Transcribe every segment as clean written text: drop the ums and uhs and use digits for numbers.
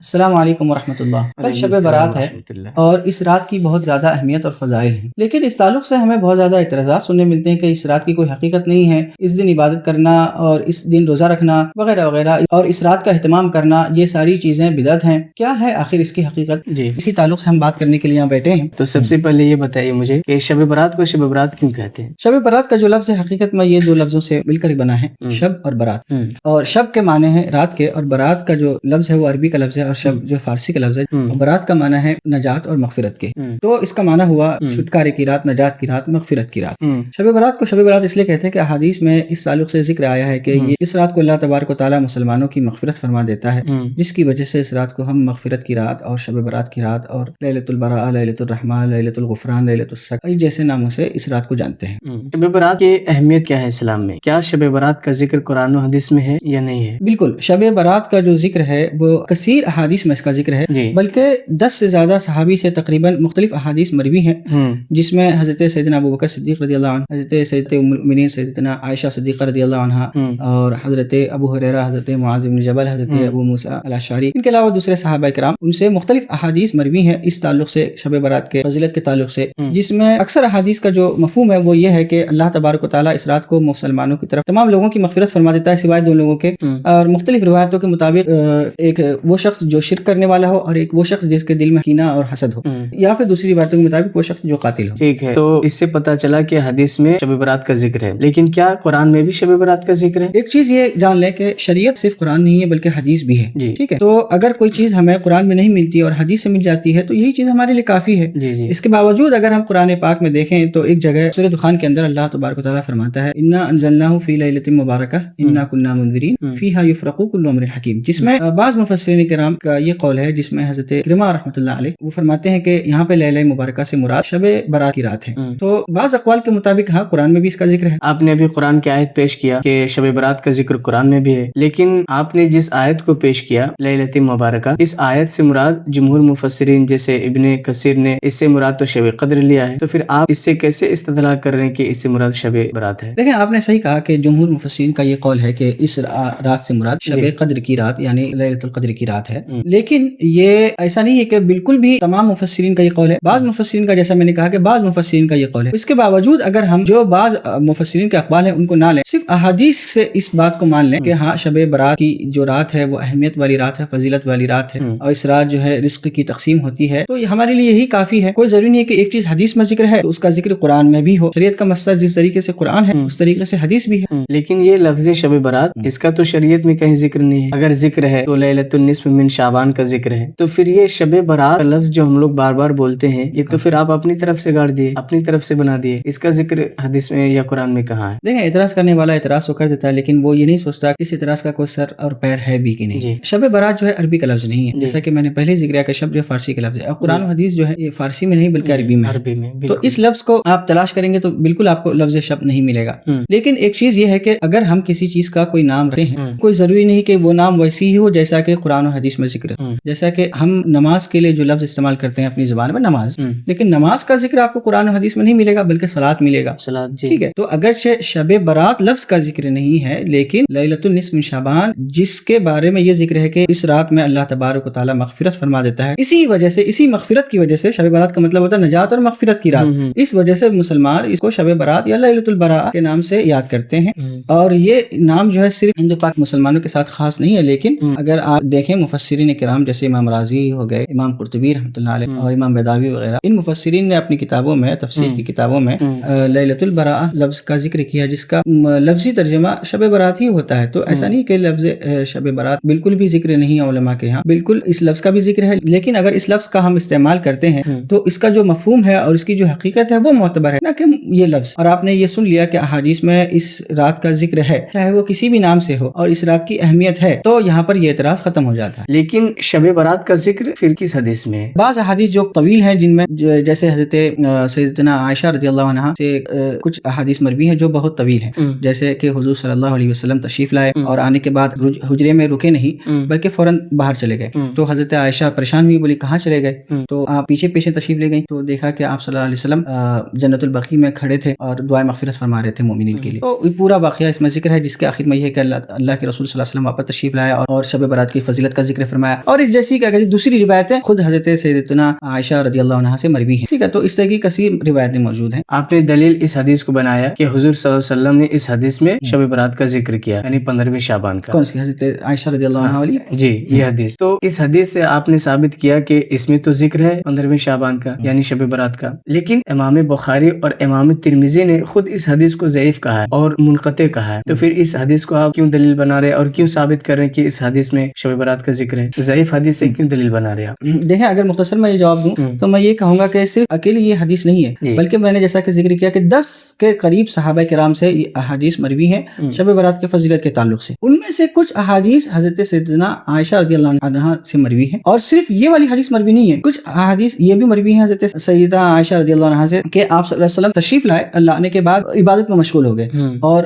السلام علیکم ورحمۃ اللہ۔ کل وعلیکم شب السلام برات ہے ورحمۃ اللہ۔ اور اس رات کی بہت زیادہ اہمیت اور فضائل ہیں، لیکن اس تعلق سے ہمیں بہت زیادہ اعتراضات سننے ملتے ہیں کہ اس رات کی کوئی حقیقت نہیں ہے، اس دن عبادت کرنا اور اس دن روزہ رکھنا وغیرہ وغیرہ اور اس رات کا اہتمام کرنا یہ ساری چیزیں بدعت ہیں۔ کیا ہے آخر اس کی حقیقت؟ جی، اسی تعلق سے ہم بات کرنے کے لیے یہاں بیٹھے ہیں۔ تو سب سے پہلے یہ بتائیے مجھے کہ شب برات کو شب برات کیوں کہتے ہیں؟ شب برات کا جو لفظ ہے حقیقت میں یہ دو لفظوں سے مل کر بنا ہے، شب اور برات۔ اور شب کے معنی ہے رات کے، اور برات کا جو لفظ ہے وہ عربی کا لفظ ہے، اور شب جو فارسی کا لفظ ہے، اور برات کا معنی ہے نجات اور مغفرت کے۔ تو اس کا معنی ہوا چھٹکارے کی رات، نجات کی رات، مغفرت کی رات۔ شب برات کو شب برات اس لیے کہتے ہیں کہ احادیث میں اس تعلق سے ذکر آیا ہے کہ یہ اس رات کو اللہ تبارک و تعالیٰ مسلمانوں کی مغفرت فرما دیتا ہے، جس کی وجہ سے اس رات کو ہم مغفرت کی رات اور شب برات کی رات اور لیلۃ البراء، لیلۃ الرحمہ، لیلۃ الغفران، لیلۃ السقی جیسے ناموں سے اس رات کو جانتے ہیں۔ شب برات کی اہمیت کیا ہے اسلام میں؟ کیا شب برات کا ذکر قرآن و حدیث میں ہے یا نہیں ہے؟ بالکل، شب برات کا جو ذکر ہے وہ کثیر احادیث میں اس کا ذکر ہے، بلکہ 10 سے زیادہ صحابی سے تقریباً مختلف احادیث مروی ہیں، جس میں حضرت سیدنا ابوبکر صدیق رضی اللہ عنہ، حضرت سیدۃ ام المؤمنین سیدتنا عائشہ صدیقہ رضی اللہ عنہا، اور حضرت ابو ہریرہ، حضرت معاذ بن جبل، حضرت ابو موسیٰ الاشعری، ان کے علاوہ دوسرے صحابہ کرام، ان سے مختلف احادیث مروی ہیں اس تعلق سے، شب برات کے فضیلت کے تعلق سے، جس میں اکثر احادیث کا جو مفہوم ہے وہ یہ ہے کہ اللہ تبارک و تعالیٰ اس رات کو مسلمانوں کی طرف تمام لوگوں کی مغفرت فرما دیتا ہے سوائے دو لوگوں کے، اور مختلف روایتوں کے مطابق ایک وہ شخص جو شرک کرنے والا ہو، اور ایک وہ شخص جس کے دل میں کینہ اور حسد ہو، یا پھر دوسری روایتوں کے مطابق وہ شخص جو قاتل ہو۔ ٹھیک ہے، تو اس سے پتہ چلا کہ حدیث میں شب برات کا ذکر ہے، لیکن کیا قرآن میں بھی شب برات کا ذکر ہے؟ ایک چیز یہ جان لیں کہ شریعت صرف قرآن نہیں ہے بلکہ حدیث بھی ہے، ٹھیک ہے؟ تو اگر کوئی چیز ہمیں قرآن میں نہیں ملتی اور حدیث سے مل جاتی ہے تو یہی چیز ہمارے لیے کافی ہے۔ اس کے باوجود اگر ہم قرآن پاک میں دیکھیں تو ایک جگہ سورہ دخان کے اندر اللہ تبارک و تعالیٰ فرماتا ہے انا انزلناہ فی لیلۃ مبارکہ انا کنا منذرین فیہا یفرق کل امر حکیم، جس میں بعض مفسرین کرام کا یہ قول ہے، جس میں حضرت اکرمہ رحمۃ اللہ علیہ وہ فرماتے ہیں کہ یہاں پہ لیلہ مبارکہ سے مراد شب برات کی رات ہے۔ تو بعض اقوال کے مطابق ہاں قرآن میں بھی اس کا ذکر ہے۔ آپ نے ابھی قرآن کی آیت پیش کیا کہ شب برات کا ذکر قرآن میں بھی ہے، لیکن آپ نے جس آیت کو پیش کیا لیلۃ مبارکہ، اس آیت سے مراد جمہور مفسرین جیسے ابن کثیر نے اس سے مراد تو شب قدر لیا ہے، تو پھر آپ اس سے کیسے استدلال کر رہے ہیں کہ اس سے مراد شب برات ہے؟ دیکھیں، آپ نے صحیح کہا کہ جمہور مفسرین کا یہ قول ہے کہ اس رات سے مراد شب قدر کی رات یعنی لیلۃ القدر کی رات ہے، لیکن یہ ایسا نہیں ہے کہ بالکل بھی تمام مفسرین کا یہ قول ہے۔ بعض مفسرین کا، جیسا میں نے کہا کہ بعض مفسرین کا یہ قول ہے، اس کے باوجود اگر ہم جو بعض مفسرین کے اقوال ہیں ان کو نہ لیں، صرف احادیث سے اس بات کو مان لیں کہ ہاں شب برات کی جو رات ہے وہ اہمیت والی رات ہے، فضیلت والی رات ہے، اور اس رات جو ہے رزق کی تقسیم ہوتی ہے، تو یہ ہمارے لیے یہی کافی ہے۔ کوئی ضروری نہیں ہے کہ ایک چیز حدیث میں ذکر ہے تو اس کا ذکر قرآن میں بھی ہو۔ شریعت کا مصدر جس طریقے سے قرآن ہے اس طریقے سے حدیث بھی ہے۔ لیکن یہ لفظ شب برات اس کا تو شریعت میں کہیں ذکر نہیں ہے، اگر ذکر ہے تو لیلۃ النصف من شعبان کا ذکر ہے، تو پھر یہ شب برات کا لفظ جو ہم لوگ بار بار بولتے ہیں یہ تو پھر آپ اپنی طرف سے گاڑ دیے، اپنی طرف سے بنا دیے، اس کا ذکر حدیث میں یا قرآن میں کہاں ہے؟ دیکھیں، اعتراض کرنے والا اعتراض تو کر دیتا ہے، لیکن وہ یہ نہیں سوچتا کہ اس اعتراض کا کوئی سر اور پیر ہے بھی کہ نہیں۔ شب برات جو ہے عربی کا لفظ نہیں ہے، جیسا کہ میں نے پہلے ذکر کیا کہ شب جو فارسی کا لفظ ہے، اور قرآن و حدیث جو ہے یہ فارسی میں نہیں بلکہ عربی میں ہے، تو اس لفظ کو آپ تلاش کریں گے تو بالکل آپ کو لفظ شب نہیں ملے گا۔ لیکن ایک چیز یہ ہے کہ اگر ہم کسی چیز کا کوئی نام رکھتے ہیں، کوئی ضروری نہیں کہ وہ نام ویسی ہی ہو جیسا کہ قرآن و حدیث میں ذکر ہے۔ جیسا کہ ہم نماز کے لیے جو لفظ استعمال کرتے ہیں اپنی زبان میں نماز، لیکن نماز کا ذکر آپ کو قرآن و حدیث میں نہیں ملے گا بلکہ صلاۃ ملے گا، ٹھیک ہے؟ تو اگرچہ شب برات لفظ کا ذکر نہیں ہے، لیکن لیلۃ النصف من شعبان جس کے بارے میں یہ ذکر ہے کہ اس رات میں اللہ تبارک و تعالیٰ مغفرت فرما دیتا ہے، اسی وجہ سے، اسی مغفرت کی وجہ سے شب برات کا مطلب ہوتا ہے نجات اور مغفرت کی رات، اس وجہ سے مسلمان اس کو شب برات یا لیلۃ البراء کے نام سے یاد کرتے ہیں۔ اور یہ نام جو ہے صرف ہند پاک مسلمانوں کے ساتھ خاص نہیں ہے، لیکن اگر آپ دیکھیں مفسرین کرام جیسے امام رازی ہو گئے، امام قرطبی رحمۃ اللہ علیہ، اور امام بیضاوی وغیرہ، ان مفسرین نے اپنی کتابوں میں، تفسیر کی کتابوں میں لیلۃ البراء لفظ کا ذکر کیا، جس کا لفظی ترجمہ شب برات ہی ہوتا ہے۔ تو ایسا نہیں کہ لفظ شب برات بالکل بھی ذکر نہیں ہے علماء کے ہاں، بالکل اس لفظ کا بھی ذکر ہے، لیکن اگر اس لفظ کا ہم استعمال کرتے ہیں تو اس کا جو مفہوم ہے اور اس کی جو حقیقت ہے وہ معتبر ہے، نہ کہ یہ لفظ۔ اور آپ نے یہ سن لیا کہ احادیث میں اس رات کا ذکر ہے، چاہے وہ کسی بھی نام سے ہو، اور اس رات کی اہمیت ہے، تو یہاں پر یہ اعتراض ختم ہو جاتا ہے۔ لیکن شب برات کا ذکر پھر کس حدیث میں ہے؟ بعض احادیث جو طویل ہیں، جن میں جیسے حضرت سیدتنا عائشہ رضی اللہ عنہا سے کچھ احادیث مروی ہیں جو بہت طویل ہیں، جیسے کہ حضور صلی اللہ علیہ وسلم تشریف لائے اور آنے کے بعد حجرے میں رکے نہیں بلکہ فوراً باہر چلے گئے، تو حضرت عائشہ پریشان ہوئی، بولی کہاں چلے گئے؟ تو آپ پیچھے پیچھے تشریف لے گئیں، تو دیکھا کہ آپ صلی اللہ علیہ وسلم جنت البقیع میں کھڑے تھے اور دعائے مغفرت فرما رہے تھے مومنین کے لیے۔ تو پورا واقعہ اس میں ذکر ہے، جس کے آخر میں یہ ہے کہ اللہ کے رسول صلی اللہ علیہ وسلم واپس تشریف لائے اور شب برات کی فضیلت کا ذکر فرمایا. اور اس جیسی دوسری روایتیں خود حضرت سیدتنا عائشہ رضی اللہ عنہا سے مروی ہیں. ٹھیک ہے, تو اس طرح کی کثیر روایتیں موجود ہیں. آپ نے دلیل اس حدیث کو بنایا کہ حضور صلی اللہ علیہ وسلم نے اس حدیث میں شب برات کا ذکر کیا, یعنی 15ویں شعبان کا. کون سی حضرت عائشہ رضی اللہ عنہا والی؟ جی, یہ حدیث. تو اس حدیث سے آپ نے ثابت کیا کہ اس میں تو ذکر ہے 15ویں شعبان کا یعنی شب برات کا, لیکن امام بخاری اور امام ترمذی نے خود اس حدیث کو ضعیف کہا ہے اور منقطع کہا ہے. تو پھر اس حدیث کو آپ کیوں دلیل بنا رہے اور کیوں ثابت کر رہے ہیں کہ اس حدیث میں شب برات کا ذکر ہے؟ ضعیف حدیث سے کیوں دلیل بنا رہے آپ؟ دیکھیں, اگر مختصر میں یہ جواب دوں تو میں یہ کہوں گا کہ صرف اکیلی یہ حدیث نہیں ہے, بلکہ میں نے جیسا کہ ذکر کیا کہ 10 کے قریب صحابہ کرام سے یہ احادیث مروی ہیں شب برات کے فضیلت کے تعلق سے. ان میں سے کچھ احادیث حضرت سیدنا عائشہ رضی اللہ عنہا سے مروی ہیں, اور صرف یہ والی حدیث مروی نہیں ہے, کچھ احادیث یہ بھی مروی ہیں حضرت سیدہ عائشہ رضی اللہ عنہا سے کہ آپ صلی اللہ علیہ وسلم تشریف لائے, اللہ آنے کے بعد عبادت میں مشغول ہو گئے, اور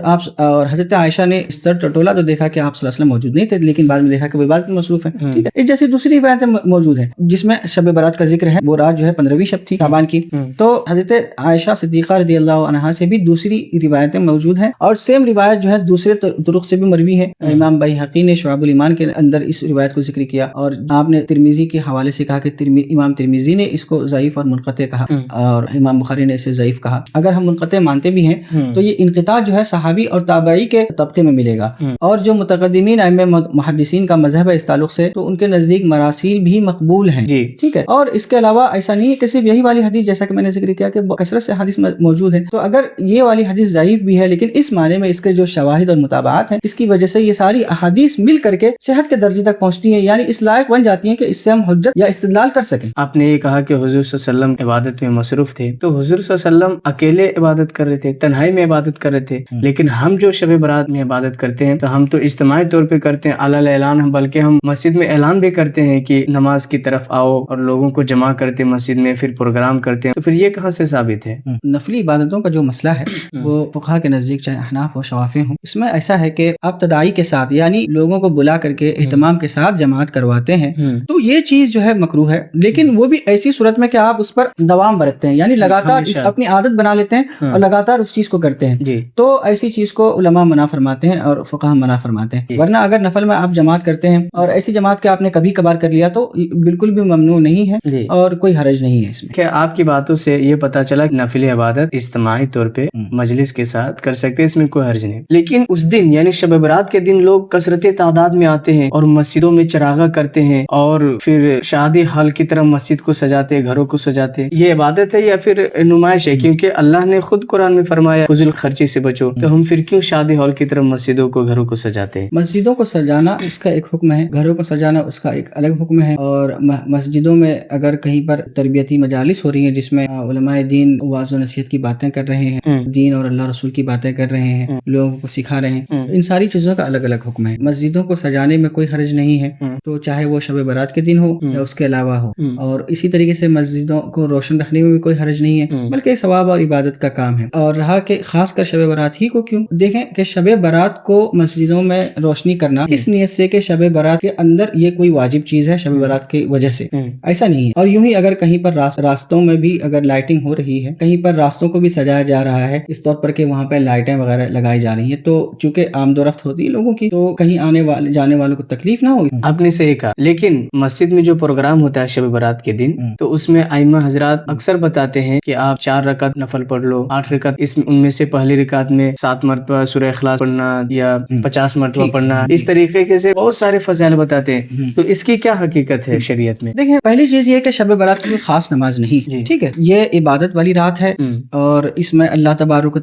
حضرت عائشہ نے اس طرح ٹٹولا تو دیکھا کہ آپ صلی اللہ علیہ وسلم موجود نہیں تھے, لیکن بعد میں دیکھا کہ وہ عبادت میں مصروف ہیں. ٹھیک ہے, اس جیسی دوسری روایتیں موجود ہیں جس میں شب برات کا ذکر ہے. وہ رات جو ہے 15ویں شب تھی شعبان کی. تو حضرت عائشہ صدیقہ رضی اللہ عنہا سے بھی دوسری روایتیں موجود ہیں, اور سیم روایت جو ہے دوسرے طرق سے بھی مروی ہے. امام بیہقی نے شعب الایمان کے اندر اس روایت کو ذکر کیا, اور آپ نے ترمذی کے حوالے سے کہا کہ امام ترمذی نے اس کو ضعیف اور منقطع کہا, اور امام بخاری نے اسے ضعیف کہا. اگر ہم منقطع مانتے بھی ہیں تو یہ انقطاع جو ہے صحابی اور تابعی کے طبقے میں ملے گا, اور جو متقدمین ائمہ محدثین کا مذہب ہے اس تعلق سے تو ان کے نزدیک مراسیل بھی مقبول ہیں. ٹھیک ہے, اور اس کے علاوہ ایسا نہیں ہے کہ صرف یہی والی حدیث, جیسا کہ میں نے ذکر کیا کہ کثرت سے حدیث موجود ہے. تو اگر یہ والی حدیث ضعیف بھی ہے, لیکن اس معنی میں اس کے جو شواہد اور متابعات ہیں اس کی وجہ سے یہ ساری احادیث مل کر کے صحت کے درجے تک پہنچتی ہیں, یعنی اس لائق بن جاتی ہیں کہ اس سے ہم حجت یا استدلال کر سکیں. آپ نے یہ کہا کہ حضور صلی اللہ علیہ وسلم عبادت میں مصروف تھے, تو حضور صلی اللہ علیہ وسلم اکیلے عبادت کر رہے تھے, تنہائی میں عبادت کر رہے تھے, لیکن ہم جو شب برات میں عبادت کرتے ہیں تو ہم تو اجتماعی طور پہ کرتے ہیں علی الاعلان, بلکہ ہم مسجد میں اعلان بھی کرتے ہیں کہ نماز کی طرف آؤ, اور لوگوں کو جمع کرتے ہیں مسجد میں, پھر پروگرام کرتے ہیں. تو پھر یہ کہاں سے ثابت ہے؟ نفلی عبادتوں کا جو مسئلہ ہے وہ فقہا کے نزدیک چاہے احناف ہو شوافی ہوں, اس میں ایسا ہے کہ آپ تداعی کے ساتھ یعنی لوگوں کو بلا کر کے اہتمام کے ساتھ جماعت کرواتے ہیں تو یہ چیز جو ہے مکروہ ہے, لیکن وہ بھی ایسی صورت میں کہ آپ اس پر دوام برتتے ہیں, یعنی لگاتار اپنی عادت بنا لیتے ہیں اور لگاتار اس چیز کو کرتے ہیں, تو ایسی چیز کو علماء منع فرماتے ہیں اور فقہا منع فرماتے ہیں. ورنہ اگر نفل میں آپ جماعت کرتے ہیں اور ایسی جماعت کہ آپ نے کبھی کبھار کر لیا تو بالکل بھی ممنوع نہیں ہے اور کوئی حرج نہیں ہے اس میں. کہ آپ کی باتوں سے یہ پتا چلا کہ نفلی عبادت اجتماعی طور پہ مجلس کے ساتھ کر سکتے ہیں, اس میں کوئی حرج نہیں, لیکن اس دن یعنی شب برات کے دن لوگ کثرت تعداد میں آتے ہیں اور مسجدوں میں چراغاں کرتے ہیں اور پھر شادی ہال کی طرح مسجد کو سجاتے ہیں, گھروں کو سجاتے ہیں. یہ عبادت ہے یا پھر نمائش ہے؟ کیونکہ اللہ نے خود قرآن میں فرمایا فضول خرچی سے بچو, تو ہم پھر کیوں شادی ہال کی طرح مسجدوں کو گھروں کو سجاتے ہیں؟ مسجدوں کو سجانا اس کا ایک حکم ہے, گھروں کو سجانا اس کا ایک الگ حکم ہے, اور مسجدوں میں اگر کہیں پر تربیتی مجالس ہو رہی ہیں جس میں علماء دین واعظ و نصیحت کی باتیں کر رہے ہیں, دین اور اللہ رسول کی باتیں کر رہے ہیں, لوگوں کو سکھا رہے ہیں, ان ساری چیزوں کا الگ الگ حکم ہے. مسجدوں کو سجانے میں کوئی حرج نہیں ہے, تو چاہے وہ شب برات کے دن ہو یا اس کے علاوہ ہو, اور اسی طریقے سے مسجدوں کو روشن رکھنے میں بھی کوئی حرج نہیں ہے, بلکہ ثواب اور عبادت کا کام ہے. اور رہا کہ خاص کر شب برات ہی کو کیوں, دیکھیں کہ شب برات کو مسجدوں میں روشنی کرنا اس نیت سے کہ شب برات کے اندر یہ کوئی واجب چیز ہے شب برات کی وجہ سے, ایسا نہیں ہے. اور یوں ہی اگر کہیں پر راستوں میں بھی اگر لائٹنگ ہو رہی ہے, کہیں پر راستوں کو بھی سجایا جا رہا ہے اس طور پر کہ وہاں پہ لائٹیں وغیرہ لگائی جا رہی ہیں, تو چونکہ آمد و رفت ہوتی ہے لوگوں کی, تو کہیں آنے والے جانے والوں کو تکلیف نہ ہو. آپ نے صحیح کہا, لیکن مسجد میں جو پروگرام ہوتا ہے شب برات کے دن, تو اس میں ائمہ حضرات اکثر بتاتے ہیں کہ آپ 4 رکعت نفل پڑھ لو, 8 رکعت, ان میں سے پہلی رکعت میں 7 مرتبہ سورہ اخلاص پڑھنا یا 50 مرتبہ پڑھنا, اس طریقے سے بہت سارے فضائل بتاتے ہیں. تو اس کی کیا حقیقت ہے شریعت میں؟ دیکھیں, پہلی چیز یہ کہ شب برات کی خاص نماز نہیں, ٹھیک ہے, یہ عبادت والی رات ہے, اور اس میں اللہ تبارک و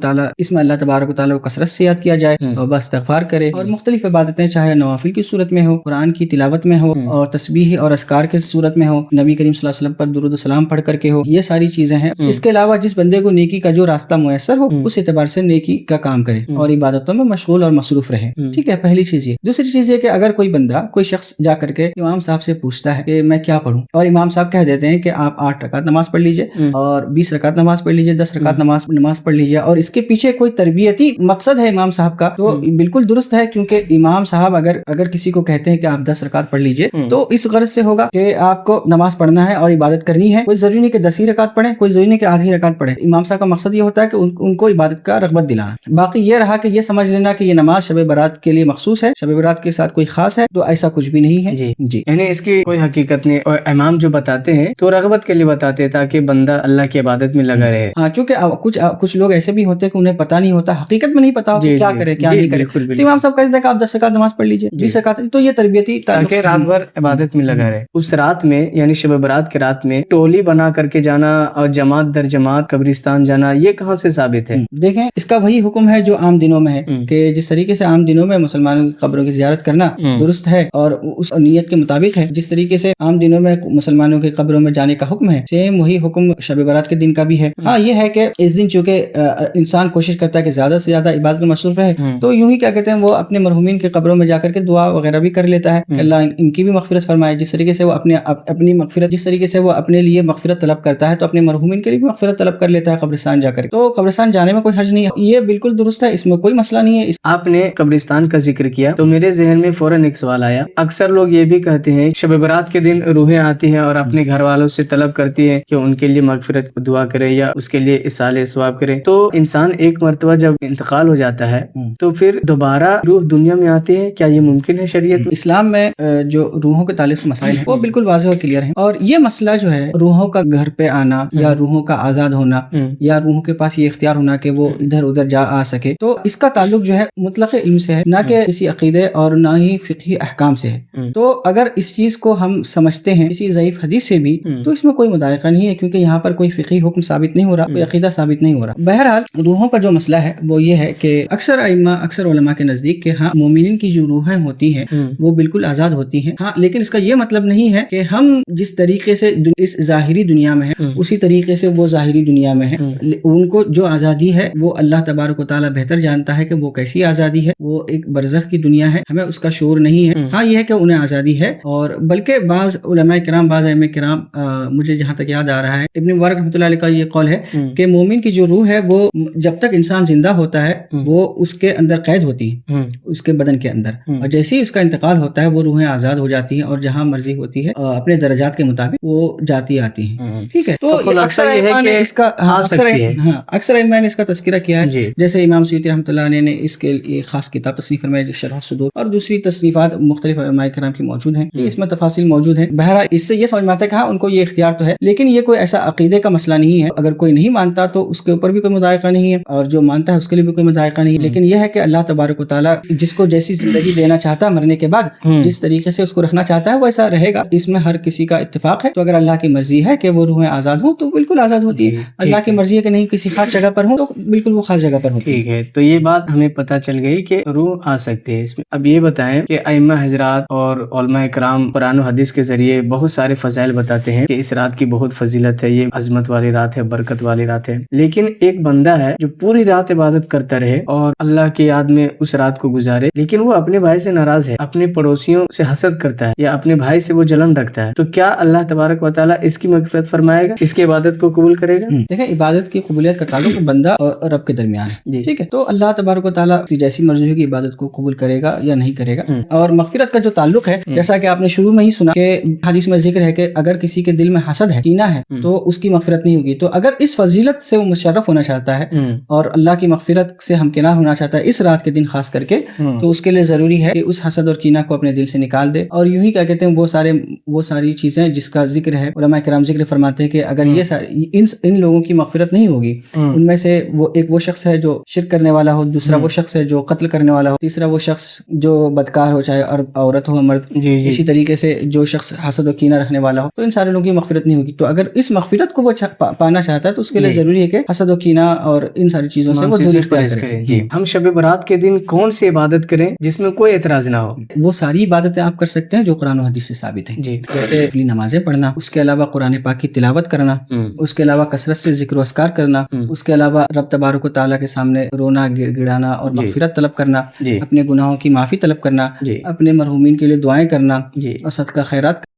تعالیٰ کو کثرت سے یاد کیا جائے, توبہ استغفار کرے, اور مختلف عبادتیں چاہے نوافل کی صورت میں ہو, قرآن کی تلاوت میں ہو, اور تسبیح اور اذکار کی صورت میں ہو, نبی کریم صلی اللہ علیہ وسلم پر درود و سلام پڑھ کر کے ہو, یہ ساری چیزیں ہیں. اس کے علاوہ جس بندے کو نیکی کا جو راستہ میسر ہو اس اعتبار سے نیکی کا کام کرے اور عبادتوں میں مشغول اور مصروف رہے, ٹھیک ہے, پہلی چیز یہ. دوسری چیز یہ کہ اگر کوئی شخص جا کر کے امام صاحب سے پوچھتا ہے کہ میں کیا پڑھوں, اور امام صاحب کہہ دیتے ہیں کہ آپ 8 رکعت نماز پڑھ لیجئے اور 20 رکعت نماز پڑھ لیجئے, 10 رکعت نماز پڑھ لیجئے, اور اس کے پیچھے کوئی تربیتی مقصد ہے امام صاحب کا, تو بالکل درست ہے, کیونکہ امام صاحب اگر کسی کو کہتے ہیں کہ آپ 10 رکعت پڑھ لیجئے تو اس غرض سے ہوگا کہ آپ کو نماز پڑھنا ہے اور عبادت کرنی ہے. کوئی ضروری نہیں کہ 10 ہی رکعت پڑھیں, کوئی ضروری نہیں کہ آدھی رکعت پڑھیں. امام صاحب کا مقصد یہ ہوتا ہے کہ ان کو عبادت کا رغبت دلانا. باقی یہ رہا کہ یہ سمجھ لینا کہ یہ نماز شب برات کے لیے مخصوص ہے, شب برات کے ساتھ کوئی خاص ہے, تو ایسا کچھ بھی نہیں نہیں ہے جی یعنی اس کی کوئی حقیقت نہیں، اور امام جو بتاتے ہیں تو رغبت کے لیے بتاتے ہیں تاکہ بندہ اللہ کی عبادت میں لگا رہے. ہاں، چونکہ کچھ لوگ ایسے بھی ہوتے ہیں کہ انہیں پتہ نہیں ہوتا، حقیقت میں نہیں پتا کہ کیا کرے کیا نہیں کرے، تو امام صاحب کہتے ہیں کہ آپ 10 رکعت نماز پڑھ لیجیے، 20 رکعت، تو یہ تربیتی تاکہ رات بھر عبادت میں لگا رہے. اس رات میں یعنی شب برات کے رات میں ٹولی بنا کر کے جانا اور جماعت در جماعت قبرستان جانا، یہ کہاں سے ثابت ہے؟ دیکھیں، اس کا وہی حکم ہے جو عام دنوں میں ہے کہ جس طریقے سے عام دنوں میں مسلمانوں کی قبروں کی زیارت کرنا درست ہے اور اس نیت کے مطابق ہے، جس طریقے سے عام دنوں میں مسلمانوں کی قبروں میں جانے کا حکم ہے، سیم وہی حکم شب برات کے دن کا بھی ہے. ہاں، یہ ہے کہ اس دن چونکہ انسان کوشش کرتا ہے کہ زیادہ سے زیادہ عبادت میں مصروف رہے، تو یوں ہی کیا کہتے ہیں وہ اپنے مرحومین کی قبروں میں جا کر کے دعا وغیرہ بھی کر لیتا ہے کہ اللہ ان کی بھی مغفرت فرمائے. جس طریقے سے وہ اپنی مغفرت، جس طریقے سے وہ اپنے لیے مغفرت طلب کرتا ہے تو اپنے مرحومین کے لیے بھی مغفرت طلب کر لیتا ہے قبرستان جا کر. تو قبرستان جانے میں کوئی حرج نہیں ہے، یہ بالکل درست ہے، اس میں کوئی مسئلہ نہیں ہے. آپ نے قبرستان کا ذکر کیا تو میرے ذہن میں فوراً ایک سوال آیا. اکثر لوگ یہ بھی کہتے ہیں شب برات کے دن روحیں آتی ہیں اور اپنے گھر والوں سے طلب کرتی ہیں کہ ان کے لیے مغفرت دعا کرے یا اس کے لیے اصالہ ثواب کرے. تو انسان ایک مرتبہ جب انتقال ہو جاتا ہے تو پھر دوبارہ روح دنیا میں آتی ہے، کیا یہ ممکن ہے شریعت میں؟ اسلام میں جو روحوں کے تعلق سے مسائل ہیں وہ بالکل واضح اور کلیئر ہیں، اور یہ مسئلہ جو ہے روحوں کا گھر پہ آنا یا روحوں کا آزاد ہونا یا روحوں کے پاس یہ اختیار ہونا کہ وہ ادھر ادھر جا آ سکے، تو اس کا تعلق جو ہے مطلق علم سے ہے، نہ کہ کسی عقیدے اور نہ ہی فقہی احکام سے ہے. تو اگر اس چیز کو ہم سمجھتے ہیں کسی ضعیف حدیث سے بھی تو اس میں کوئی مضائقہ نہیں ہے، کیونکہ یہاں پر کوئی فقہی حکم ثابت نہیں ہو رہا، کوئی عقیدہ ثابت نہیں ہو رہا. بہرحال روحوں کا جو مسئلہ ہے وہ یہ ہے کہ اکثر علماء کے نزدیک کہ ہاں مومنین کی جو روحیں ہوتی ہیں وہ بالکل آزاد ہوتی ہیں. ہاں، لیکن اس کا یہ مطلب نہیں ہے کہ ہم جس طریقے سے اس ظاہری دنیا میں ہیں اسی طریقے سے وہ ظاہری دنیا میں ہیں. ان کو جو آزادی ہے وہ اللہ تبارک و تعالیٰ بہتر جانتا ہے کہ وہ کیسی آزادی ہے، وہ ایک برزخ کی دنیا ہے، ہمیں اس کا شعور نہیں ہے. ہاں، یہ ہے کہ انہیں آزادی ہے، اور بلکہ بعض علماء کرام، بعض ائمہ کرام، مجھے جہاں تک یاد آ رہا ہے ابن مبارک رحمۃ اللہ علیہ کا یہ قول ہے کہ مومن کی جو روح ہے وہ جب تک انسان زندہ ہوتا ہے وہ اس کے اندر قید ہوتی ہے، اس کے بدن کے اندر، اور جیسے ہی اس کا انتقال ہوتا ہے وہ روحیں آزاد ہو جاتی ہیں اور جہاں مرضی ہوتی ہے اپنے درجات کے مطابق وہ جاتی آتی ہیں. ٹھیک ہے، تو اکثر ائمہ نے اس کا اکثر ائمہ نے اس کا تذکرہ کیا ہے، جیسے امام سیوطی رحمۃ اللہ علیہ نے اس کے لیے خاص کتاب تصنیف فرمائی شرح الصدور، اور دوسری تصنیفات مختلف علماء کرام کی موجود ہیں، اس میں تفاصیل موجود ہیں. بہرحال اس سے یہ سمجھ میں آتا ہے کہ ہاں ان کو یہ اختیار تو ہے، لیکن یہ کوئی ایسا عقیدے کا مسئلہ نہیں ہے. اگر کوئی نہیں مانتا تو اس کے اوپر بھی کوئی مضائقہ نہیں ہے، اور جو مانتا ہے اس کے لیے بھی کوئی مضائقہ نہیں ہے. لیکن یہ ہے کہ اللہ تبارک و تعالیٰ جس کو جیسی زندگی دینا چاہتا ہے مرنے کے بعد، جس طریقے سے اس کو رکھنا چاہتا ہے وہ ایسا رہے گا. اس میں ہر کسی کا اتفاق ہے. تو اگر اللہ کی مرضی ہے کہ وہ روحیں آزاد ہوں تو بالکل آزاد ہوتی ہے، اللہ کی مرضی ہے کہ نہیں کسی خاص جگہ پر ہوں تو بالکل وہ خاص جگہ پر ہوتی ہے. ٹھیک ہے، تو یہ بات ہمیں پتہ چل گئی کہ روح آ سکتی ہے اس میں. اب یہ بتائیں کہ ائمہ حضرات اور علماء کرام قرآن و حدیث کے ذریعے بہت سارے فضائل بتاتے ہیں کہ اس رات کی بہت فضیلت ہے، یہ عظمت والی رات ہے، برکت والی رات ہے. لیکن ایک بندہ ہے جو پوری رات عبادت کرتا رہے اور اللہ کی یاد میں اس رات کو گزارے، لیکن وہ اپنے بھائی سے ناراض ہے، اپنے پڑوسیوں سے حسد کرتا ہے یا اپنے بھائی سے وہ جلن رکھتا ہے، تو کیا اللہ تبارک و تعالیٰ اس کی مغفرت فرمائے گا، اس کی عبادت کو قبول کرے گا؟ دیکھیں، عبادت کی قبولیت کا تعلق بندہ اور رب کے درمیان ہے. ٹھیک ہے، تو اللہ تبارک و تعالیٰ کی جیسی مرضی ہوگی عبادت کو قبول کرے گا یا نہیں کرے گا. اور مغفرت کا جو تعلق ہے، جیسا کہ آپ نے شروع میں ہی سنا کہ حدیث میں ذکر ہے کہ اگر کسی کے دل میں حسد ہے، کینہ ہے، تو اس کی مغفرت نہیں ہوگی. تو اگر اس فضیلت سے وہ مشرف ہونا چاہتا ہے اور اللہ کی مغفرت سے ہمکنار ہونا چاہتا ہے اس رات کے دن خاص کر کے، تو اس کے لیے ضروری ہے کہ اس حسد اور کینہ کو اپنے دل سے نکال دے. اور یوں ہی کیا کہتے ہیں وہ ساری چیزیں جس کا ذکر ہے، علماء کرام ذکر فرماتے ہیں کہ اگر یہ ان لوگوں کی مغفرت نہیں ہوگی، ان میں سے وہ شخص ہے جو شرک کرنے والا ہو، دوسرا وہ شخص ہے جو قتل کرنے والا ہو، تیسرا وہ شخص جو بدکار ہو، چاہے عورت ہو مرد، اسی طریقے سے جو شخص حسد و کینہ رکھنے والا ہو، تو ان سارے لوگوں کی مغفرت نہیں ہوگی. تو اگر اس مغفرت کو وہ پانا چاہتا ہے تو اس کے لیے ضروری ہے کہ حسد و کینہ اور ان ساری چیزوں سے وہ دوری اختیار کرے. ہم شب برات کے دن کون سی عبادت کریں جس میں کوئی اعتراض نہ ہو؟ وہ ساری عبادتیں آپ کر سکتے ہیں جو قرآن و حدیث سے ثابت ہیں، جیسے نمازیں پڑھنا، اس کے علاوہ قرآن پاک کی تلاوت کرنا، اس کے علاوہ کثرت سے ذکر و اذکار کرنا، اس کے علاوہ رب تبارک و تعالیٰ کے سامنے رونا گڑانا اور مغفرت طلب کرنا، اپنے گناہوں کی معافی طلب کرنا، اپنے مرحومین کے لیے دعائیں کرنا اور صدقہ خیرات